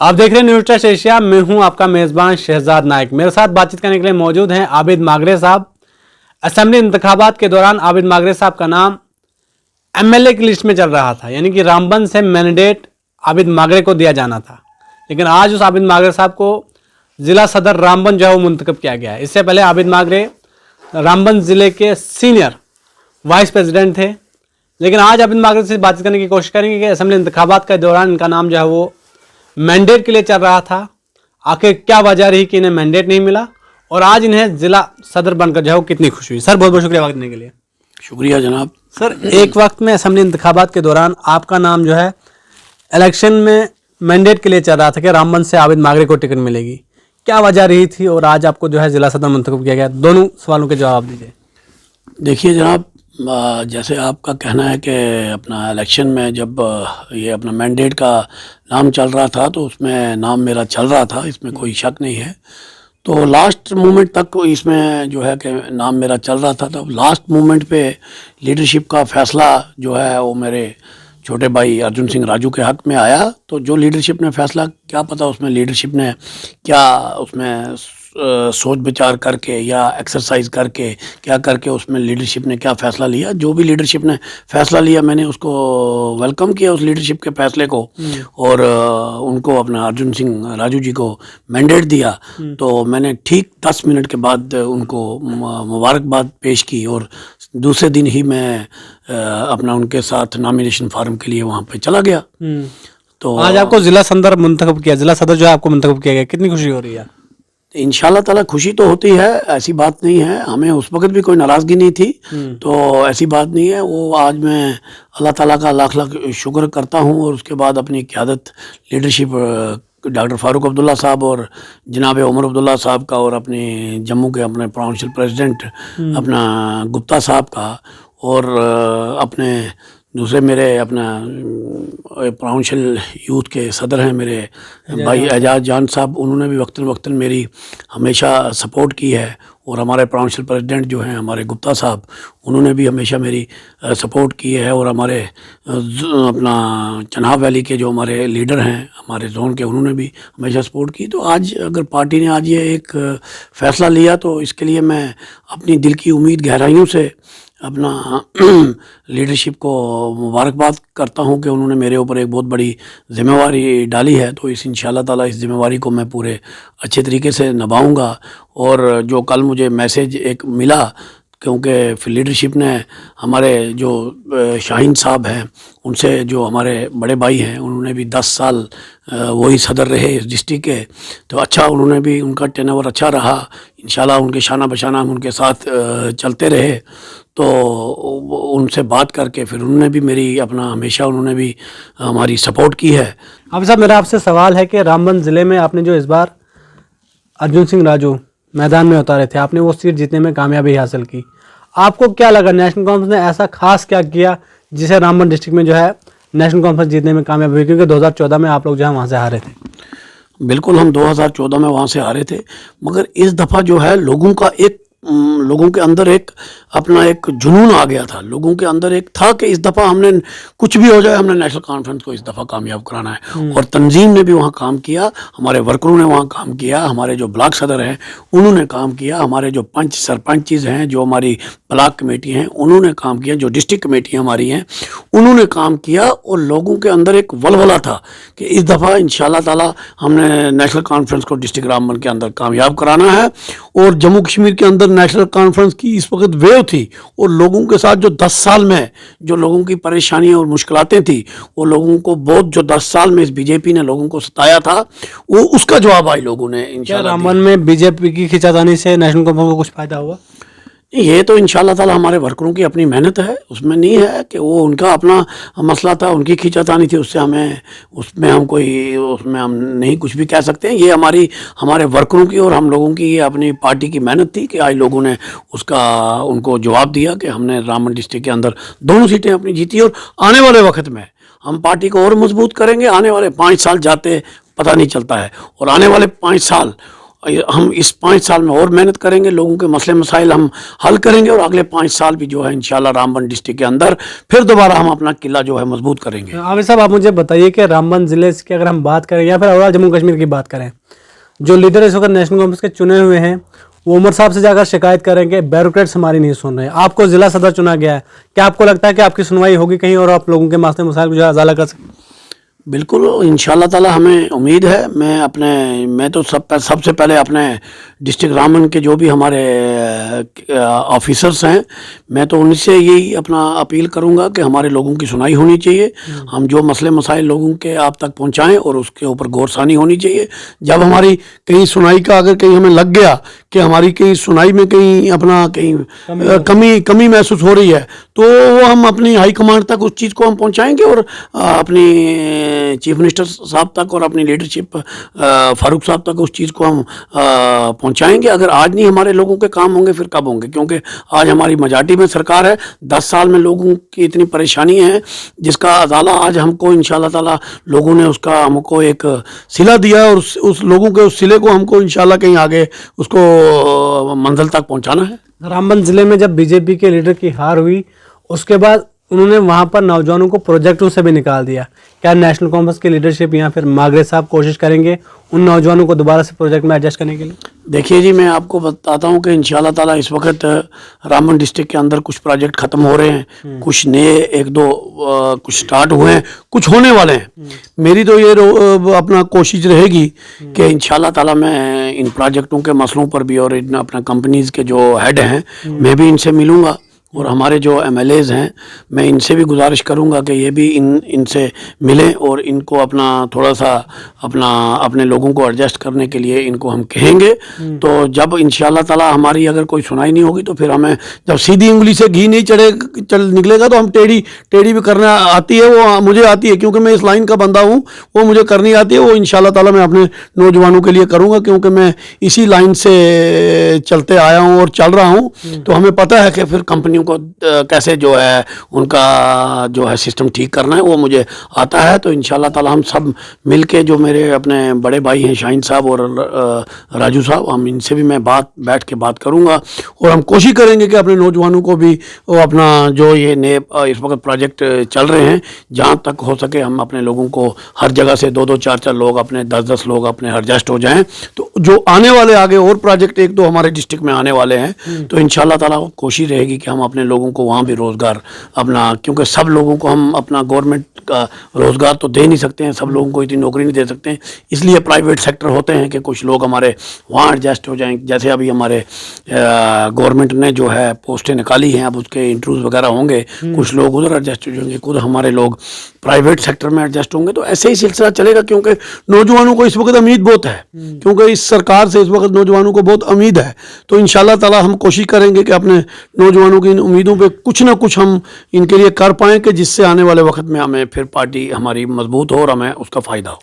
आप देख रहे हैं न्यूज़ ट्रस्ट एशिया। मैं हूं आपका मेज़बान शहजाद नाइक। मेरे साथ बातचीत करने के लिए मौजूद हैं आबिद मागरे साहब। असेंबली इंतखाबात के दौरान आबिद मागरे साहब का नाम एमएलए की लिस्ट में चल रहा था, यानी कि रामबन से मैंडेट आबिद मागरे को दिया जाना था, लेकिन आज उस आबिद मागरे साहब को ज़िला सदर रामबन जो है वो मुंतखब किया गया है। इससे पहले आबिद मागरे रामबन ज़िले के सीनियर वाइस प्रेसिडेंट थे, लेकिन आज आबिद मागरे से बातचीत करने की कोशिश करेंगे कि असेंबली इंतखाबात के दौरान इनका नाम जो है वो मैंडेट के लिए चल रहा था। आखिर क्या वजह रही कि इन्हें मैंडेट नहीं मिला और आज इन्हें ज़िला सदर बनकर जो है वो कितनी खुशी हुई। सर बहुत बहुत शुक्रिया वक्त देने के लिए। शुक्रिया जनाब। सर एक वक्त में असेंबली इंतखाबात के दौरान आपका नाम जो है इलेक्शन में मैंडेट के लिए चल रहा था कि रामबन से आबिद मागरे को टिकट मिलेगी, क्या वजह रही थी और आज आपको जो है ज़िला सदर मुंतखब किया गया? दोनों सवालों के जवाब दीजिए। देखिए जनाब, जैसे आपका कहना है कि अपना इलेक्शन में जब ये अपना मैंडेट का नाम चल रहा था तो उसमें नाम मेरा चल रहा था, इसमें कोई शक नहीं है। तो लास्ट मोमेंट तक इसमें जो है कि नाम मेरा चल रहा था, तब लास्ट मोमेंट पे लीडरशिप का फैसला जो है वो मेरे छोटे भाई अर्जुन सिंह राजू के हक़ में आया। तो जो लीडरशिप ने फैसला, क्या पता उसमें लीडरशिप ने क्या उसमें सोच विचार करके या एक्सरसाइज करके क्या करके उसमें लीडरशिप ने क्या फ़ैसला लिया। जो भी लीडरशिप ने फ़ैसला लिया मैंने उसको वेलकम किया, उस लीडरशिप के फ़ैसले को, और उनको अपना अर्जुन सिंह राजू जी को मैंडेट दिया। तो मैंने ठीक 10 मिनट के बाद उनको मुबारकबाद पेश की और दूसरे दिन ही मैं अपना उनके साथ नॉमिनेशन फार्म के लिए वहाँ पे चला गया। तो आज आपको ज़िला सदर मुंतखब किया, ज़िला सदर जो है आपको मुंतखब किया गया, कितनी खुशी हो रही है? इंशाल्लाह ताला खुशी तो होती है, ऐसी बात नहीं है। हमें उस वक्त भी कोई नाराज़गी नहीं थी, तो ऐसी बात नहीं है। वो आज मैं अल्लाह ताला का लाख लाख शुक्र करता हूँ और उसके बाद अपनी क़यादत लीडरशिप डॉक्टर फ़ारूक अब्दुल्ला साहब और जनाब उमर अब्दुल्ला साहब का और अपने जम्मू के अपने प्रोविंशियल प्रेसिडेंट अपना गुप्ता साहब का और अपने दूसरे मेरे अपना प्रोविंशियल यूथ के सदर हैं मेरे भाई एजाज जान साहब, उन्होंने भी वक्तन वक्तन मेरी हमेशा सपोर्ट की है। और हमारे प्रोविंशियल प्रेसिडेंट जो हैं हमारे गुप्ता साहब, उन्होंने भी हमेशा मेरी सपोर्ट की है। और हमारे अपना चनाब वैली के जो हमारे लीडर हैं हमारे जोन के, उन्होंने भी हमेशा सपोर्ट की। तो आज अगर पार्टी ने आज ये एक फ़ैसला लिया तो इसके लिए मैं अपनी दिल की उम्मीद गहराइयों से अपना लीडरशिप को मुबारकबाद करता हूं कि उन्होंने मेरे ऊपर एक बहुत बड़ी ज़िम्मेवारी डाली है। तो इस इंशाल्लाह ताला इस ज़िम्मेवारी को मैं पूरे अच्छे तरीके से निभाऊंगा। और जो कल मुझे मैसेज एक मिला, क्योंकि फिर लीडरशिप ने हमारे जो शाहीन साहब हैं उनसे, जो हमारे बड़े भाई हैं, उन्होंने भी 10 साल वही सदर रहे इस डिस्ट्रिक्ट के, तो अच्छा उन्होंने भी, उनका टेनओवर अच्छा रहा। इंशाल्लाह उनके शाना बशाना हम उनके साथ चलते रहे। तो उनसे बात करके फिर उन्होंने भी मेरी अपना हमेशा उन्होंने भी हमारी सपोर्ट की है। अब साहब मेरा आपसे सवाल है कि रामबन ज़िले में आपने जो इस बार अर्जुन सिंह राजू मैदान में उतारे थे, आपने वो सीट जीतने में कामयाबी हासिल की, आपको क्या लगा नेशनल कॉन्फ्रेंस ने ऐसा खास क्या किया जिसे रामबन डिस्ट्रिक्ट में जो है नेशनल कॉन्फ्रेंस जीतने में कामयाब हुई? क्योंकि 2014 में आप लोग जो है वहाँ से हारे थे। बिल्कुल, हम 2014 में वहाँ से हारे थे, मगर इस दफ़ा जो है लोगों के अंदर एक अपना एक जुनून आ गया था। लोगों के अंदर एक था कि इस दफ़ा हमने कुछ भी हो जाए, हमने नेशनल कॉन्फ्रेंस को इस दफ़ा कामयाब कराना है। और तंजीम ने भी वहाँ काम किया, हमारे वर्करों ने वहाँ काम किया, हमारे जो ब्लॉक सदर हैं उन्होंने काम किया, हमारे जो पंच सरपंचीज़ हैं, जो हमारी ब्लॉक कमेटी हैं उन्होंने काम किया, जो डिस्ट्रिक्ट कमेटी हमारी हैं उन्होंने काम किया। और लोगों के अंदर एक वलवला था कि इस दफ़ा इंशाल्लाह ताला हमने नेशनल कॉन्फ्रेंस को डिस्ट्रिक्ट रामबन के अंदर कामयाब कराना है। और जम्मू कश्मीर के अंदर नेशनल कॉन्फ्रेंस की इस वक्त वेव थी, और लोगों के साथ जो 10 साल में जो लोगों की परेशानियां और मुश्किलातें थी, वो लोगों को बहुत, जो 10 साल में इस बीजेपी ने लोगों को सताया था, वो उसका जवाब आई लोगों ने इंशाल्लाह। रामबन में बीजेपी की खिंचातानी से नेशनल कॉन्फ्रेंस को कुछ फायदा हुआ? ये तो इंशाल्लाह ताला हमारे वर्करों की अपनी मेहनत है, उसमें नहीं है कि वो उनका अपना मसला था, उनकी खींचातानी थी, उससे हमें उसमें हम नहीं कुछ भी कह सकते हैं। ये हमारे वर्करों की और हम लोगों की ये अपनी पार्टी की मेहनत थी कि आज लोगों ने उनको जवाब दिया कि हमने रामबन डिस्ट्रिक्ट के अंदर दोनों सीटें अपनी जीती। और आने वाले वक्त में हम पार्टी को और मजबूत करेंगे। आने वाले 5 साल जाते पता नहीं चलता है, और आने वाले 5 साल ہم اس 5 سال میں اور محنت کریں گے, لوگوں کے مسئلے مسائل ہم حل کریں گے, اور اگلے 5 سال بھی جو ہے انشاءاللہ رامبن ڈسٹرکٹ کے اندر پھر دوبارہ ہم اپنا قلعہ جو ہے مضبوط کریں گے. عابد صاحب آپ مجھے بتائیے کہ رامبن ضلع کی اگر ہم بات کریں یا پھر اوور جموں کشمیر کی بات کریں, جو لیڈر اس وقت نیشنل کانفرنس کے چنے ہوئے ہیں وہ عمر صاحب سے جا کر شکایت کریں کہ بیوروکریٹس ہماری نہیں سن رہے. آپ کو ضلع صدر چنا گیا ہے, کیا آپ کو لگتا ہے کہ آپ کی سنوائی ہوگی کہیں اور آپ لوگوں کے مسئلے مسائل کو جو ہے ازالہ کر سکیں؟ بالکل انشاءاللہ تعالی ہمیں امید ہے. میں تو سب سے پہلے اپنے ڈسٹرکٹ رامبن کے جو بھی ہمارے آفیسرس ہیں, میں تو ان سے یہی اپنا اپیل کروں گا کہ ہمارے لوگوں کی سنائی ہونی چاہیے. ہم جو مسئلے مسائل لوگوں کے آپ تک پہنچائیں اور اس کے اوپر غور ثانی ہونی چاہیے. جب ہماری کہیں سنائی کا اگر کہیں ہمیں لگ گیا کہ ہماری کہیں سنائی میں کہیں اپنا کہیں کمی محسوس ہو رہی ہے, تو وہ ہم اپنی ہائی کمانڈ تک اس چیز کو ہم پہنچائیں گے, اور اپنی چیف منسٹر صاحب تک اور اپنی لیڈرشپ فاروق صاحب تک اس چیز کو ہم پہنچائیں گے. اگر آج نہیں ہمارے لوگوں کے کام ہوں گے پھر کب ہوں گے؟ کیونکہ آج ہماری میجارٹی میں سرکار ہے, 10 سال میں لوگوں کی اتنی پریشانی ہے جس کا ازالہ آج ہم کو انشاءاللہ تعالی لوگوں نے اس کا ہم کو ایک صلہ دیا, اور اس لوگوں کے اس صلے کو ہم کو انشاءاللہ کہیں آگے اس کو منزل تک پہنچانا ہے. رامبن ضلع میں جب بی جے پی کے لیڈر کی ہار ہوئی اس کے بعد انہوں نے وہاں پر نوجوانوں کو پروجیکٹوں سے بھی نکال دیا. کیا نیشنل کانفرنس کی لیڈرشپ یا پھر ماگرے صاحب کوشش کریں گے ان نوجوانوں کو دوبارہ سے پروجیکٹ میں ایڈجسٹ کرنے کے لیے؟ دیکھیے جی, میں آپ کو بتاتا ہوں کہ انشاءاللہ تعالی اس وقت رامبن ڈسٹرکٹ کے اندر کچھ پروجیکٹ ختم ہو رہے ہیں, کچھ نئے ایک دو کچھ سٹارٹ ہوئے ہیں, کچھ ہونے والے ہیں. میری تو یہ اپنا کوشش رہے گی کہ انشاءاللہ تعالی میں ان پروجیکٹوں کے مسئلوں پر بھی اور ان اپنا کمپنیز کے جو ہیڈ ہیں میں بھی ان سے ملوں گا, اور ہمارے جو ایم ایل ایز ہیں میں ان سے بھی گزارش کروں گا کہ یہ بھی ان سے ملیں, اور ان کو اپنا تھوڑا سا اپنے لوگوں کو ایڈجسٹ کرنے کے لیے ان کو ہم کہیں گے. تو جب انشاءاللہ تعالی ہماری اگر کوئی سنائی نہیں ہوگی تو پھر ہمیں جب سیدھی انگلی سے گھی نہیں نکلے گا تو ہم ٹیڑھی بھی کرنا آتی ہے, وہ مجھے آتی ہے کیونکہ میں اس لائن کا بندہ ہوں, وہ مجھے کرنی آتی ہے. وہ انشاءاللہ تعالی میں اپنے نوجوانوں کے لیے کروں گا کیونکہ میں اسی لائن سے چلتے آیا ہوں اور چل رہا ہوں. تو ہمیں پتہ ہے کہ پھر کمپنیوں کو کیسے جو ہے ان کا جو ہے سسٹم ٹھیک کرنا ہے, وہ مجھے آتا ہے. تو انشاءاللہ تعالی ہم سب مل کے جو میرے اپنے بڑے بھائی ہیں شاہین صاحب اور راجو صاحب, ہم ان سے بھی میں بیٹھ کے بات کروں گا, اور ہم کوشش کریں گے کہ اپنے نوجوانوں کو بھی وہ اپنا جو یہ نئے اس وقت پروجیکٹ چل رہے ہیں جہاں تک ہو سکے ہم اپنے لوگوں کو ہر جگہ سے 2-2 4-4 لوگ اپنے 10-10 لوگ اپنے ایڈجسٹ ہو جائیں. تو جو آنے والے آگے اور پروجیکٹ 1-2 ہمارے ڈسٹرکٹ میں آنے والے ہیں, تو انشاءاللہ تعالی کوشش رہے گی کہ ہم اپنے لوگوں کو وہاں بھی روزگار اپنا, کیونکہ سب لوگوں کو ہم اپنا گورنمنٹ کا روزگار تو دے نہیں سکتے ہیں, سب لوگوں کو اتنی نوکری نہیں دے سکتے ہیں, اس لیے پرائیویٹ سیکٹر ہوتے ہیں کہ کچھ لوگ ہمارے وہاں ایڈجسٹ ہو جائیں. جیسے ابھی ہمارے گورنمنٹ نے جو ہے پوسٹیں نکالی ہیں, اب اس کے انٹرویوز وغیرہ ہوں گے, کچھ لوگ ادھر ایڈجسٹ ہو جائیں گے, خود ہمارے لوگ پرائیویٹ سیکٹر میں ایڈجسٹ ہوں گے. تو ایسے ہی سلسلہ چلے گا کیونکہ نوجوانوں کو اس وقت امید بہت ہے, کیونکہ اس سرکار سے اس وقت نوجوانوں کو بہت امید ہے. تو انشاءاللہ تعالی ہم کوشش کریں گے کہ اپنے نوجوانوں کی ان امیدوں پہ کچھ نہ کچھ ہم ان کے لیے کر پائیں کہ جس سے آنے والے وقت میں ہمیں پھر پارٹی ہماری مضبوط ہو اور ہمیں اس کا فائدہ ہو.